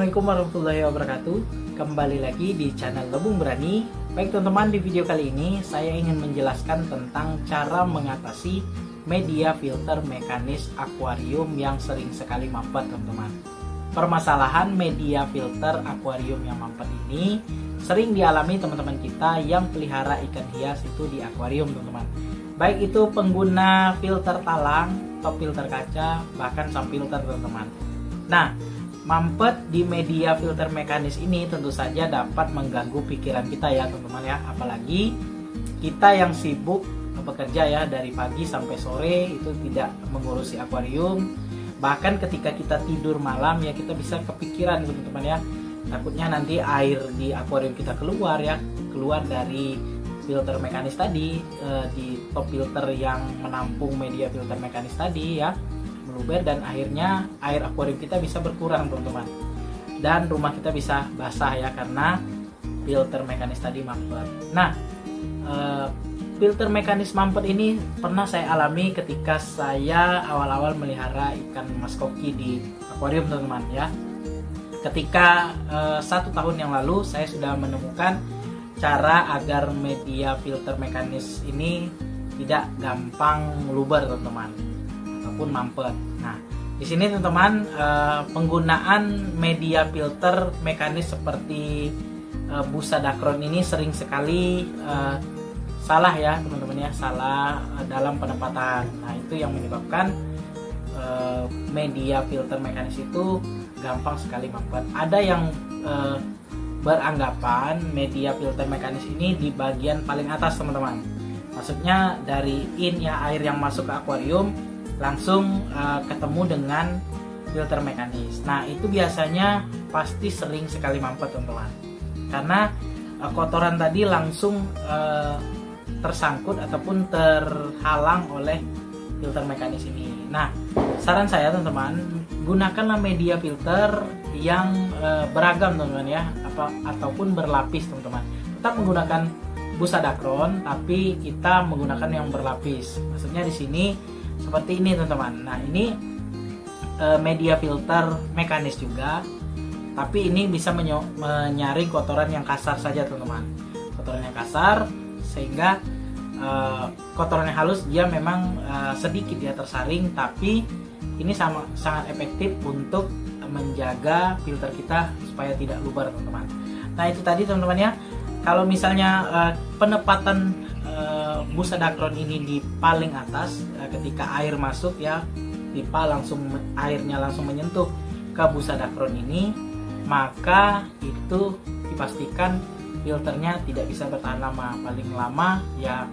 Assalamualaikum warahmatullahi wabarakatuh. Kembali lagi di channel Lebung Berani. Baik teman-teman, di video kali ini saya ingin menjelaskan tentang cara mengatasi media filter mekanis akuarium yang sering sekali mampet teman-teman. Permasalahan media filter akuarium yang mampet ini sering dialami teman-teman kita yang pelihara ikan hias itu di akuarium teman-teman. Baik itu pengguna filter talang, top filter kaca, bahkan sub filter teman-teman. Nah, mampet di media filter mekanis ini tentu saja dapat mengganggu pikiran kita ya teman-teman ya. Apalagi kita yang sibuk bekerja ya dari pagi sampai sore itu tidak mengurusi akuarium. Bahkan ketika kita tidur malam ya kita bisa kepikiran teman-teman ya. Takutnya nanti air di akuarium kita keluar ya, keluar dari filter mekanis tadi, di top filter yang menampung media filter mekanis tadi ya, meluber, dan akhirnya air akuarium kita bisa berkurang teman-teman, dan rumah kita bisa basah ya karena filter mekanis tadi mampet. Nah, filter mekanis mampet ini pernah saya alami ketika saya awal-awal melihara ikan mas koki di akuarium teman-teman ya. Ketika 1 tahun yang lalu saya sudah menemukan cara agar media filter mekanis ini tidak gampang meluber teman-teman ataupun mampet. Nah, di sini teman-teman penggunaan media filter mekanis seperti busa dacron ini sering sekali salah ya teman-teman ya, salah dalam penempatan. Nah, itu yang menyebabkan media filter mekanis itu gampang sekali mampet. Ada yang beranggapan media filter mekanis ini di bagian paling atas teman-teman. Maksudnya dari in ya, air yang masuk ke akuarium langsung ketemu dengan filter mekanis. Nah, itu biasanya pasti sering sekali mampet teman-teman, karena kotoran tadi langsung tersangkut ataupun terhalang oleh filter mekanis ini. Nah, saran saya teman-teman, gunakanlah media filter yang beragam teman-teman ya, ataupun berlapis teman-teman. Tetap menggunakan busa dacron, tapi kita menggunakan yang berlapis. Maksudnya di sini seperti ini teman-teman. Nah, ini media filter mekanis juga, tapi ini bisa menyaring kotoran yang kasar saja teman-teman. Kotoran yang kasar, sehingga kotoran yang halus dia memang sedikit ya tersaring, tapi ini sangat efektif untuk menjaga filter kita supaya tidak luber teman-teman. Nah, itu tadi teman-teman ya. Kalau misalnya penempatan busa dacron ini di paling atas, ketika air masuk ya, pipa airnya langsung menyentuh ke busa dacron ini, maka itu dipastikan filternya tidak bisa bertahan lama, paling lama ya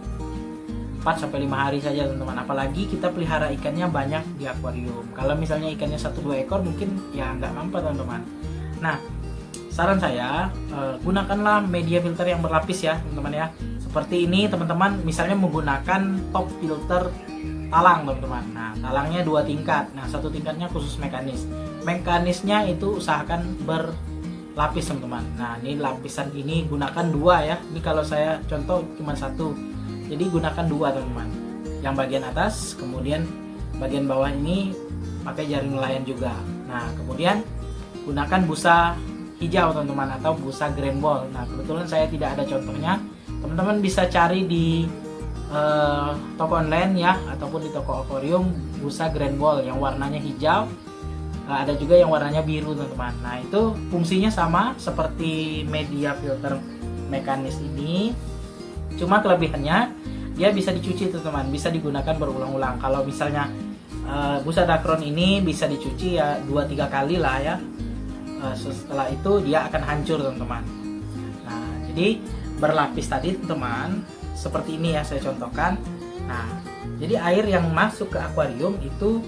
4-5 hari saja teman-teman. Apalagi kita pelihara ikannya banyak di akuarium. Kalau misalnya ikannya 1-2 ekor mungkin ya nggak mampet teman-teman. Nah, saran saya gunakanlah media filter yang berlapis ya teman-teman ya. Seperti ini teman-teman, misalnya menggunakan top filter talang teman-teman. Nah, talangnya 2 tingkat. Nah, 1 tingkatnya khusus mekanis. Mekanisnya itu usahakan berlapis teman-teman. Nah, ini lapisan ini gunakan 2 ya. Ini kalau saya contoh cuma 1. Jadi gunakan 2 teman-teman. Yang bagian atas, kemudian bagian bawah ini pakai jaring nelayan juga. Nah, kemudian gunakan busa hijau teman-teman atau busa grand ball. Nah, kebetulan saya tidak ada contohnya. Teman-teman bisa cari di toko online ya, ataupun di toko akuarium busa grand ball yang warnanya hijau. Ada juga yang warnanya biru teman-teman. Nah, itu fungsinya sama seperti media filter mekanis ini. Cuma kelebihannya dia bisa dicuci teman-teman, bisa digunakan berulang-ulang. Kalau misalnya busa dacron ini bisa dicuci ya 2-3 kali lah ya. Setelah itu dia akan hancur teman-teman. Nah, jadi berlapis tadi teman-teman, seperti ini ya saya contohkan. Nah, jadi air yang masuk ke akuarium itu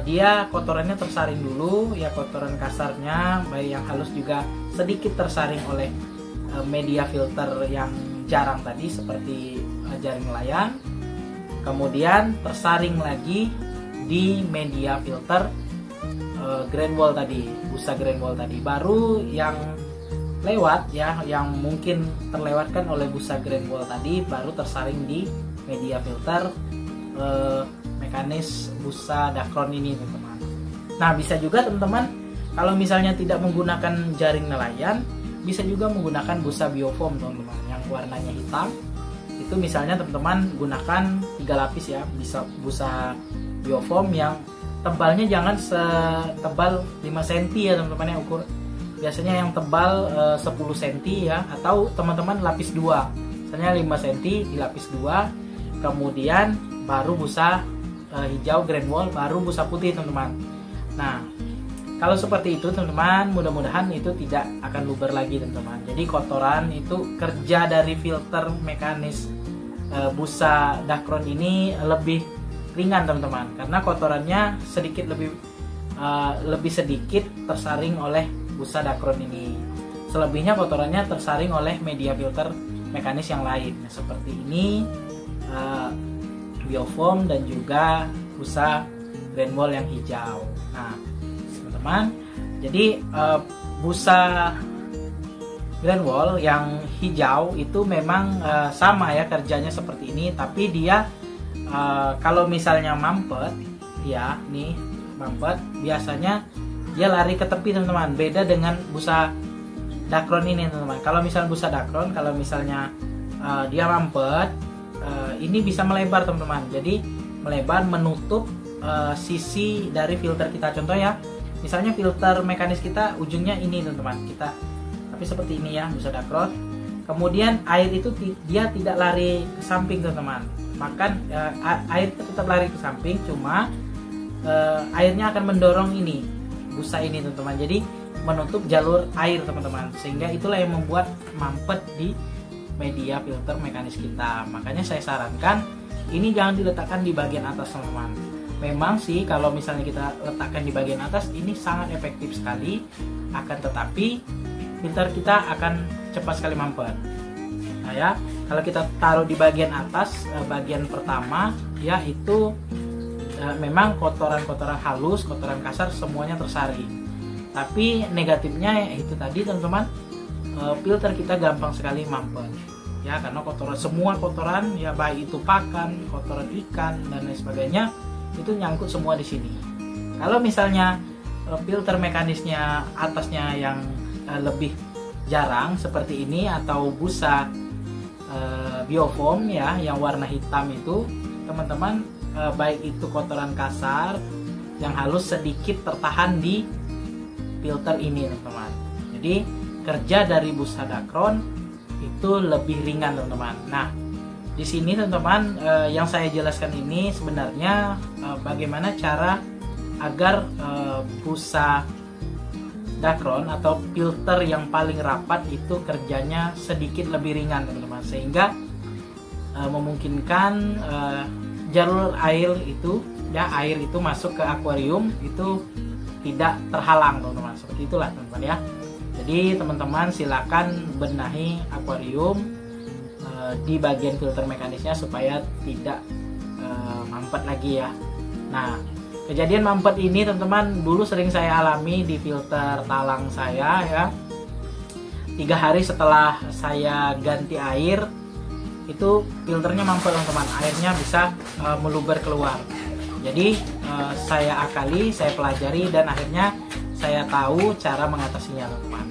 dia kotorannya tersaring dulu ya, kotoran kasarnya, baik yang halus juga sedikit tersaring oleh media filter yang jarang tadi seperti jaring nelayan, kemudian tersaring lagi di media filter grand wall tadi, busa grand wall tadi, baru yang lewat ya, yang mungkin terlewatkan oleh busa grand wall tadi baru tersaring di media filter mekanis busa dacron ini teman-teman. Nah, bisa juga teman-teman Kalau misalnya tidak menggunakan jaring nelayan, bisa juga menggunakan busa biofoam teman-teman yang warnanya hitam. Itu misalnya teman-teman gunakan 3 lapis ya, bisa busa biofoam yang tebalnya jangan setebal 5 cm ya teman-teman ya, ukur biasanya yang tebal 10 cm ya, atau teman-teman lapis 2, misalnya 5 cm dilapis 2, kemudian baru busa hijau grand wall, baru busa putih teman-teman. Nah, kalau seperti itu teman-teman, mudah-mudahan itu tidak akan luber lagi teman-teman. Jadi kotoran itu kerja dari filter mekanis busa Dacron ini lebih ringan teman-teman, karena kotorannya sedikit lebih sedikit tersaring oleh busa Dacron ini. Selebihnya kotorannya tersaring oleh media filter mekanis yang lain, seperti ini biofoam dan juga busa grand wall yang hijau. Nah teman-teman, jadi busa grand wall yang hijau itu memang sama ya kerjanya seperti ini, tapi dia kalau misalnya mampet ya, nih mampet biasanya dia lari ke tepi teman-teman, beda dengan busa Dacron ini teman-teman. Kalau misalnya busa Dacron, kalau misalnya dia mampet, ini bisa melebar teman-teman, jadi melebar menutup sisi dari filter kita. Contoh ya, misalnya filter mekanis kita ujungnya ini teman-teman, kita tapi seperti ini ya busa Dacron, kemudian air itu dia tidak lari ke samping teman-teman, bahkan air tetap lari ke samping, cuma airnya akan mendorong ini busa ini teman-teman, jadi menutup jalur air teman-teman, sehingga itulah yang membuat mampet di media filter mekanis kita. Makanya saya sarankan ini jangan diletakkan di bagian atas teman-teman. Memang sih kalau misalnya kita letakkan di bagian atas ini sangat efektif sekali, akan tetapi filter kita akan cepat sekali mampet. Nah ya, kalau kita taruh di bagian atas, bagian pertama ya, itu memang kotoran-kotoran halus, kotoran kasar semuanya tersaring. Tapi negatifnya itu tadi teman-teman, filter kita gampang sekali mampet ya, karena semua kotoran ya, baik itu pakan, kotoran ikan dan lain sebagainya, itu nyangkut semua di sini. Kalau misalnya filter mekanisnya atasnya yang lebih jarang seperti ini, atau busa biofoam ya yang warna hitam itu teman-teman, baik itu kotoran kasar yang halus sedikit tertahan di filter ini teman-teman. Jadi kerja dari busa Dacron itu lebih ringan teman-teman. Nah di sini teman-teman, yang saya jelaskan ini sebenarnya bagaimana cara agar busa Dacron atau filter yang paling rapat itu kerjanya sedikit lebih ringan teman-teman, sehingga memungkinkan jalur air itu ya, air itu masuk ke akuarium itu tidak terhalang teman-teman. Seperti itulah teman-teman ya. Jadi teman-teman silakan benahi akuarium di bagian filter mekanisnya supaya tidak mampet lagi ya. Nah kejadian mampet ini teman-teman dulu sering saya alami di filter talang saya ya. 3 hari setelah saya ganti air itu filternya mampet teman-teman, airnya bisa meluber keluar. Jadi saya akali, saya pelajari, dan akhirnya saya tahu cara mengatasinya teman-teman.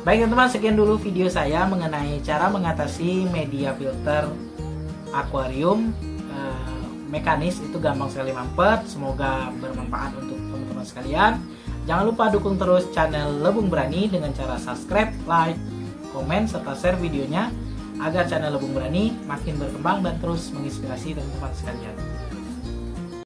Baik teman-teman, sekian dulu video saya mengenai cara mengatasi media filter akuarium mekanis itu gampang sekali mampet. Semoga bermanfaat untuk teman-teman sekalian. Jangan lupa dukung terus channel Lebung Berani dengan cara subscribe, like, komen, serta share videonya agar channel Lebung Berani makin berkembang dan terus menginspirasi teman-teman sekalian.